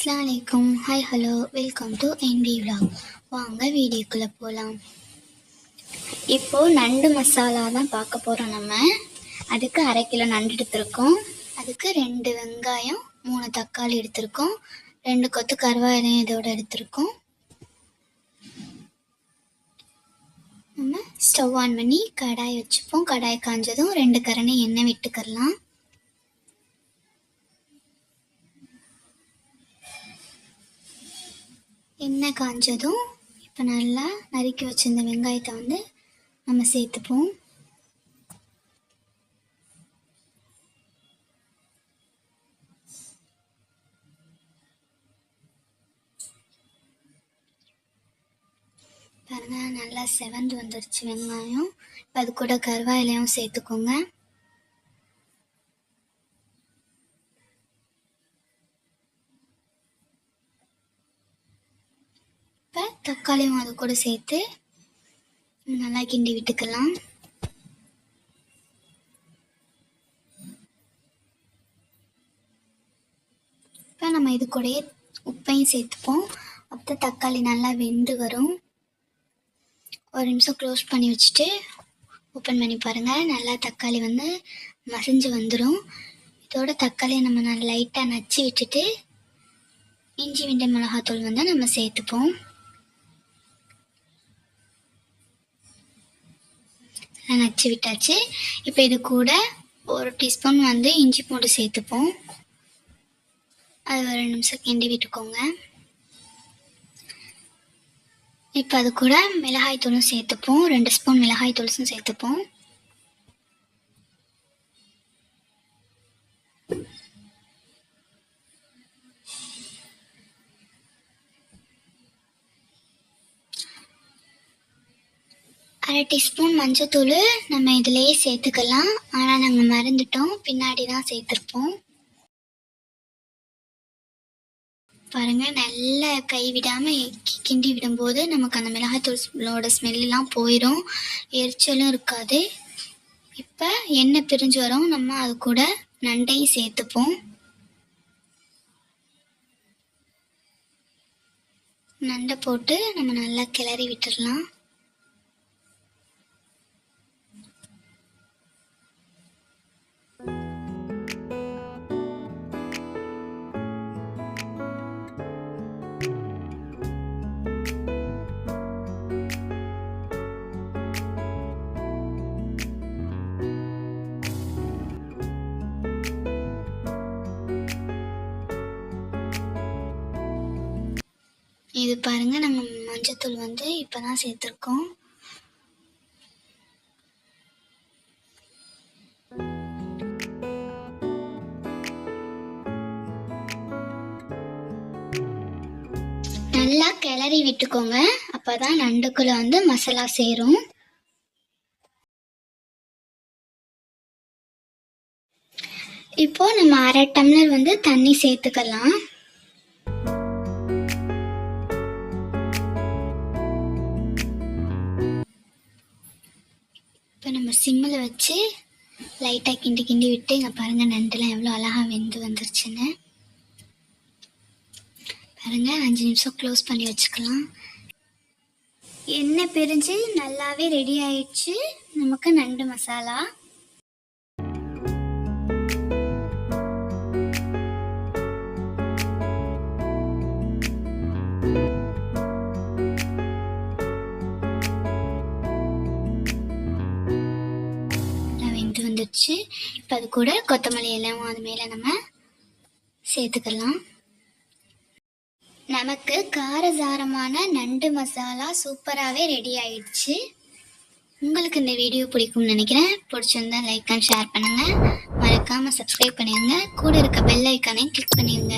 அஸ்ஸலாமு அலைக்கும். Hi hello, welcome to NB vlog. வாங்க வீடியோக்குள்ளே போகலாம். இப்போது நண்டு மசாலா தான் பார்க்க போகிறோம். நம்ம அதுக்கு 1/2 கிலோ நண்டு எடுத்திருக்கோம். அதுக்கு 2 வெங்காயம், 3 தக்காளி எடுத்திருக்கோம். 2 கொத்து கருவேப்பிலையும் இதோடு எடுத்திருக்கோம். நம்ம ஸ்டவ் ஆன் பண்ணி கடாய் வச்சுப்போம். கடாய் காஞ்சதும் 2 கரண்டி எண்ணெய் விட்டுக்கலாம். எண்ணெய் காஞ்சதும் இப்போ நல்லா நறுக்கி வச்சிருந்த வெங்காயத்தை வந்து நம்ம சேர்த்துப்போம். பாருங்க, நல்லா செவந்து வந்துடுச்சு வெங்காயம். இப்போ அது கூட கருவேப்பிலையும் சேர்த்துக்கோங்க. இப்போ தக்காளியும் அது கூட சேர்த்து நல்லா கிண்டி விட்டுக்கலாம். இப்போ நம்ம இது கூடயே உப்பையும் சேர்த்துப்போம். அப்போ தக்காளி நல்லா வெந்து வரும். ஒரு நிமிஷம் க்ளோஸ் பண்ணி வச்சுட்டு ஓப்பன் பண்ணி பாருங்கள். நல்லா தக்காளி வந்து மசிஞ்சு வந்துடும். இதோட தக்காளியை நம்ம நல்லா லைட்டாக நச்சு விட்டுட்டு இஞ்சி வெண்டை மிளகாத்தூள் வந்து நம்ம சேர்த்துப்போம். நச்சு விட்டாச்சு. இப்போ இது கூட 1 டீஸ்பூன் வந்து இஞ்சி பூண்டு சேர்த்துப்போம். அது ஒரு 2 நிமிஷம் கிண்டி விட்டுக்கோங்க. இப்போ அது கூட மிளகாய் தூளும் சேர்த்துப்போம். 2 ஸ்பூன் மிளகாய் தூளும் சேர்த்துப்போம். அரை டீஸ்பூன் மஞ்சத்தூள் நம்ம இதிலேயே சேர்த்துக்கலாம். ஆனால் நாங்கள் மறந்துட்டோம், பின்னாடி தான் சேர்த்துருப்போம். பாருங்கள், நல்லா கைவிடாமல் கிண்டி விடும்போது நமக்கு அந்த மிளகாய்த்தூளோட ஸ்மெல்லாம் போயிடும், எரிச்சலும் இருக்காது. இப்போ எண்ணெய் பிரிஞ்சு வரும். நம்ம அது கூட நண்டையும் சேர்த்துப்போம். நண்டை போட்டு நம்ம நல்லா கிளறி விட்டுடலாம். இது பாருங்கள், நம்ம மஞ்சத்தூள் வந்து இப்போ தான் சேர்த்துருக்கோம். நல்லா கிளறி விட்டுக்கோங்க. அப்போ தான் நண்டுக்குள்ளே வந்து மசாலா சேரும். இப்போ நம்ம 1/2 டம்ளர் வந்து தண்ணி சேர்த்துக்கலாம். இப்போ நம்ம சிம்மில் வச்சு லைட்டாக கிண்டி கிண்டி விட்டு இங்கே பாருங்கள், நண்டுலாம் எவ்வளோ அழகாக வெந்து வந்துருச்சுன்னு. பாருங்கள், 5 நிமிஷம் க்ளோஸ் பண்ணி வச்சுக்கலாம். எண்ணெய் பிரிஞ்சு நல்லாவே ரெடி ஆயிடுச்சு நமக்கு நண்டு மசாலா. வந்துடுச்சு. இப்போ அது கூட கொத்தமல்லி எல்லாம் அது மேலே நம்ம சேர்த்துக்கலாம். நமக்கு காரசாரமான நண்டு மசாலா சூப்பராகவே ரெடி ஆயிடுச்சு. உங்களுக்கு இந்த வீடியோ பிடிக்கும்னு நினைக்கிறேன். பிடிச்சிருந்தா லைக் அண்ட் ஷேர் பண்ணுங்கள். மறக்காமல் சப்ஸ்கிரைப் பண்ணிடுங்க. கூட இருக்க பெல் ஐக்கானையும் கிளிக் பண்ணிடுங்க.